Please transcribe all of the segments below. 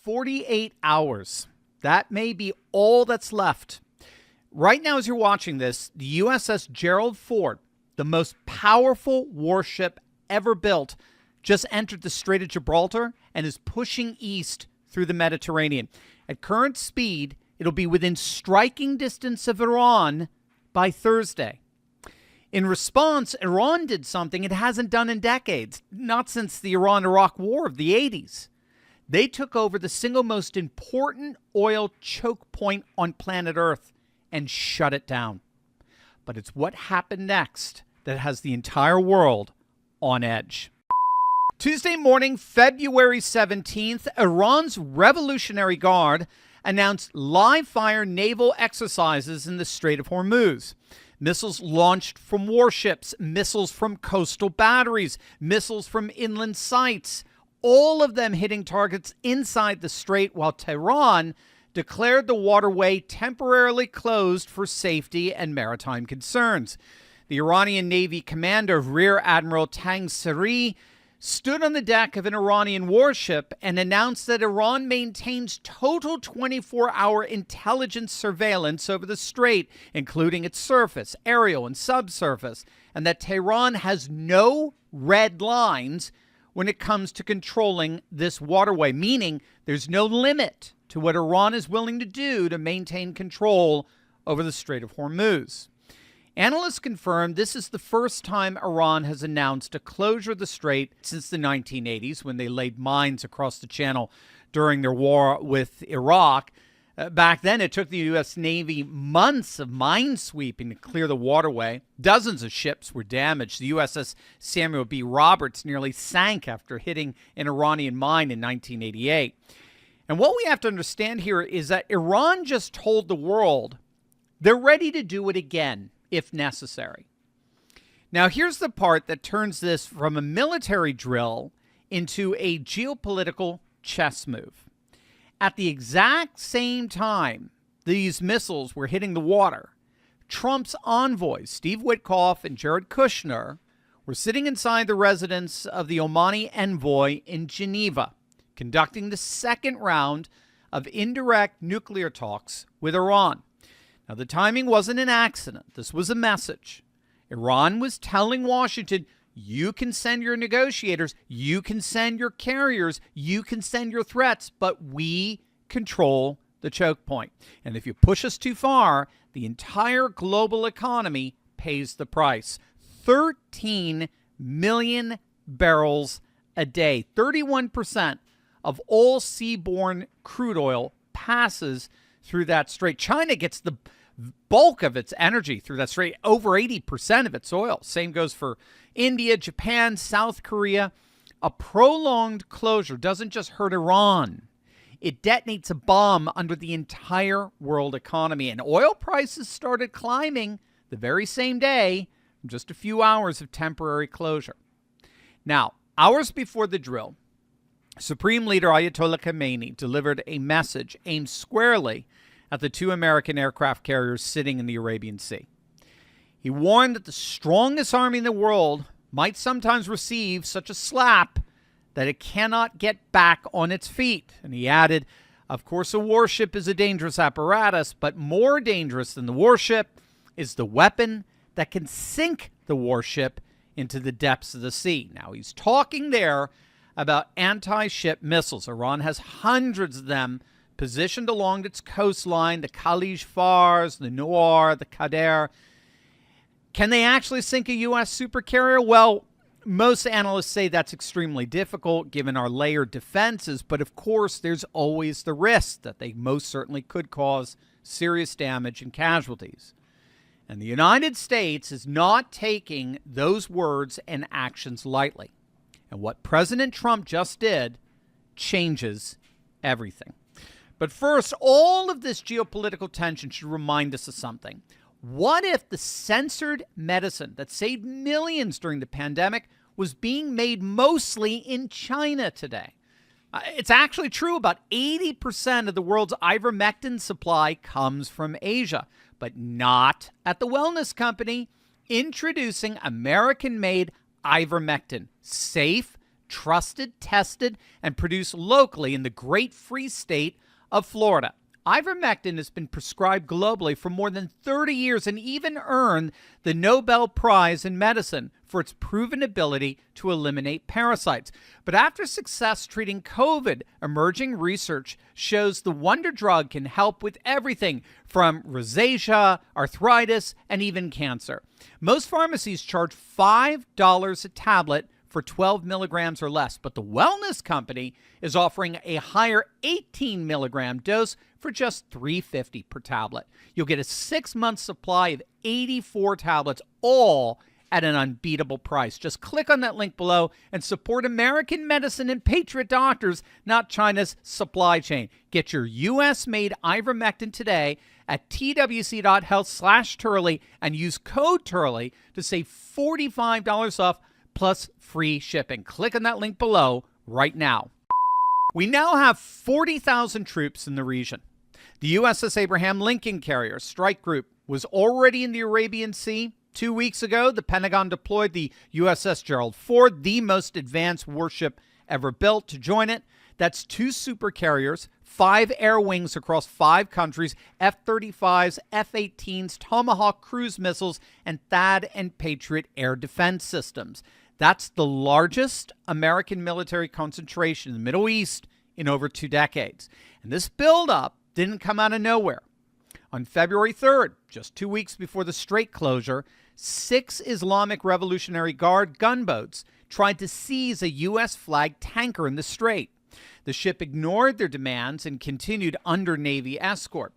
48 hours. That may be all that's left. Right now, as you're watching this, the USS Gerald Ford, the most powerful warship ever built, just entered the Strait of Gibraltar and is pushing east through the Mediterranean. At current speed, it'll be within striking distance of Iran by Thursday. In response, Iran did something it hasn't done in decades, not since the Iran-Iraq War of the 80s. They took over the single most important oil choke point on planet Earth and shut it down. But it's what happened next that has the entire world on edge. Tuesday morning, February 17th, Iran's Revolutionary Guard announced live-fire naval exercises in the Strait of Hormuz. Missiles launched from warships, missiles from coastal batteries, missiles from inland sites, all of them hitting targets inside the strait, while Tehran declared the waterway temporarily closed for safety and maritime concerns. The Iranian Navy commander, Rear Admiral Tangsiri, stood on the deck of an Iranian warship and announced that Iran maintains total 24-hour intelligence surveillance over the strait, including its surface, aerial, and subsurface, and that Tehran has no red lines when it comes to controlling this waterway, meaning there's no limit to what Iran is willing to do to maintain control over the Strait of Hormuz. Analysts confirmed this is the first time Iran has announced a closure of the strait since the 1980s, when they laid mines across the channel during their war with Iraq. Back then, it took the U.S. Navy months of mine sweeping to clear the waterway. Dozens of ships were damaged. The USS Samuel B. Roberts nearly sank after hitting an Iranian mine in 1988. And what we have to understand here is that Iran just told the world they're ready to do it again if necessary. Now, here's the part that turns this from a military drill into a geopolitical chess move. At the exact same time these missiles were hitting the water, Trump's envoys, Steve Witkoff and Jared Kushner, were sitting inside the residence of the Omani envoy in Geneva, conducting the second round of indirect nuclear talks with Iran. Now, the timing wasn't an accident. This was a message. Iran was telling Washington, you can send your negotiators, you can send your carriers, you can send your threats, but we control the choke point. And if you push us too far, the entire global economy pays the price. 13 million barrels a day. 31% of all seaborne crude oil passes through that strait. China gets the bulk of its energy through that strait, over 80% of its oil. Same goes for India, Japan, South Korea. A prolonged closure doesn't just hurt Iran. It detonates a bomb under the entire world economy. And oil prices started climbing the very same day, just a few hours of temporary closure. Now, hours before the drill, Supreme Leader Ayatollah Khamenei delivered a message aimed squarely at the two American aircraft carriers sitting in the Arabian Sea. He warned that the strongest army in the world might sometimes receive such a slap that it cannot get back on its feet. And he added, of course, a warship is a dangerous apparatus, but more dangerous than the warship is the weapon that can sink the warship into the depths of the sea. Now, he's talking there about anti-ship missiles. Iran has hundreds of them positioned along its coastline, the Khalij Fars, the Noor, the Qadr. Can they actually sink a U.S. supercarrier? Well, most analysts say that's extremely difficult given our layered defenses, but of course there's always the risk that they most certainly could cause serious damage and casualties. And the United States is not taking those words and actions lightly. And what President Trump just did changes everything. But first, all of this geopolitical tension should remind us of something. What if the censored medicine that saved millions during the pandemic was being made mostly in China today? It's actually true. About 80% of the world's ivermectin supply comes from Asia, but not at the wellness company introducing American-made ivermectin. Safe, trusted, tested, and produced locally in the great free state of Florida. Ivermectin has been prescribed globally for more than 30 years and even earned the Nobel Prize in Medicine for its proven ability to eliminate parasites. But after success treating COVID, emerging research shows the wonder drug can help with everything from rosacea, arthritis, and even cancer. Most pharmacies charge $5 a tablet for 12 milligrams or less, but the wellness company is offering a higher 18 milligram dose for just $3.50 per tablet. You'll get a 6-month supply of 84 tablets, all at an unbeatable price. Just click on that link below and support American medicine and patriot doctors, not China's supply chain. Get your U.S.-made ivermectin today at twc.health/Turley and use code Turley to save $45 off plus free shipping. Click on that link below right now. We now have 40,000 troops in the region. The USS Abraham Lincoln carrier strike group was already in the Arabian Sea. 2 weeks ago, the Pentagon deployed the USS Gerald Ford, the most advanced warship ever built, to join it. That's 2 super carriers, 5 air wings across 5 countries, F-35s, F-18s, Tomahawk cruise missiles, and THAAD and Patriot air defense systems. That's the largest American military concentration in the Middle East in over 2 decades. And this buildup didn't come out of nowhere. On February 3rd, just 2 weeks before the Strait closure, 6 Islamic Revolutionary Guard gunboats tried to seize a U.S.-flagged tanker in the Strait. The ship ignored their demands and continued under Navy escort.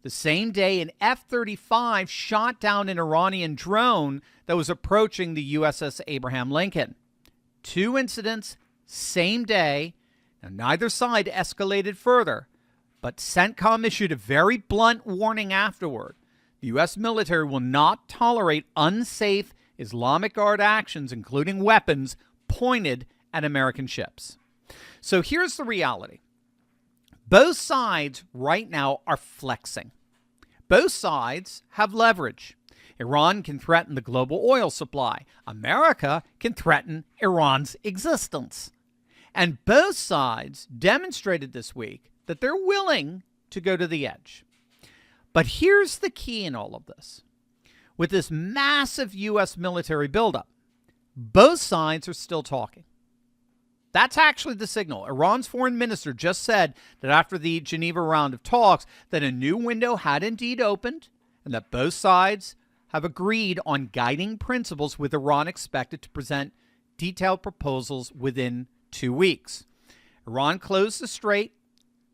The same day, an F-35 shot down an Iranian drone that was approaching the USS Abraham Lincoln. 2 incidents, same day. Now, neither side escalated further, but CENTCOM issued a very blunt warning afterward. The U.S. military will not tolerate unsafe Islamic Guard actions, including weapons, pointed at American ships. So here's the reality. Both sides right now are flexing. Both sides have leverage. Iran can threaten the global oil supply. America can threaten Iran's existence. And both sides demonstrated this week that they're willing to go to the edge. But here's the key in all of this. With this massive U.S. military buildup, both sides are still talking. That's actually the signal. Iran's foreign minister just said that after the Geneva round of talks, that a new window had indeed opened and that both sides have agreed on guiding principles, with Iran expected to present detailed proposals within 2 weeks. Iran closed the Strait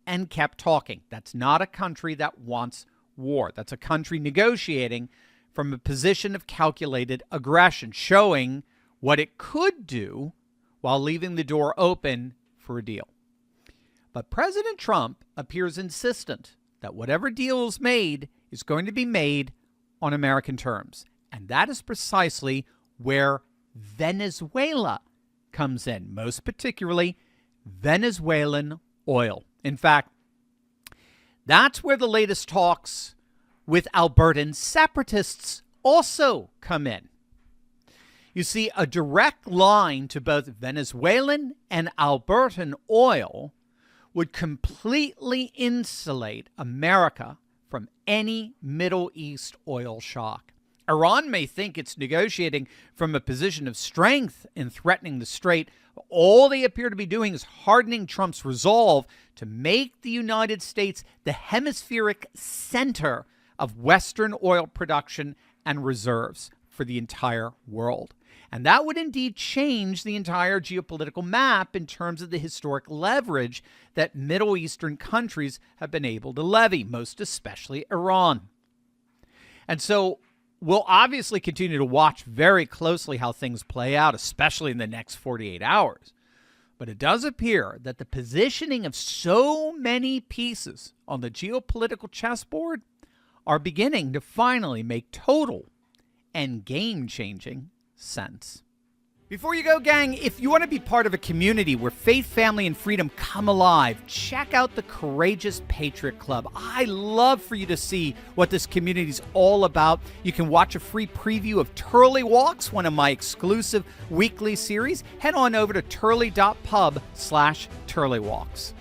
and kept talking. That's not a country that wants war. That's a country negotiating from a position of calculated aggression, showing what it could do while leaving the door open for a deal. But President Trump appears insistent that whatever deal is made is going to be made on American terms. And that is precisely where Venezuela comes in, most particularly Venezuelan oil. In fact, that's where the latest talks with Albertan separatists also come in. You see, a direct line to both Venezuelan and Albertan oil would completely insulate America from any Middle East oil shock. Iran may think it's negotiating from a position of strength in threatening the Strait. All they appear to be doing is hardening Trump's resolve to make the United States the hemispheric center of Western oil production and reserves for the entire world. And that would indeed change the entire geopolitical map in terms of the historic leverage that Middle Eastern countries have been able to levy, most especially Iran. And so we'll obviously continue to watch very closely how things play out, especially in the next 48 hours. But it does appear that the positioning of so many pieces on the geopolitical chessboard are beginning to finally make total and game-changing sense. Before you go, gang, if you want to be part of a community where faith, family, and freedom come alive, check out the Courageous Patriot Club. I love for you to see what this community is all about. You can watch a free preview of Turley Walks, one of my exclusive weekly series. Head on over to turley.pub/turleywalks.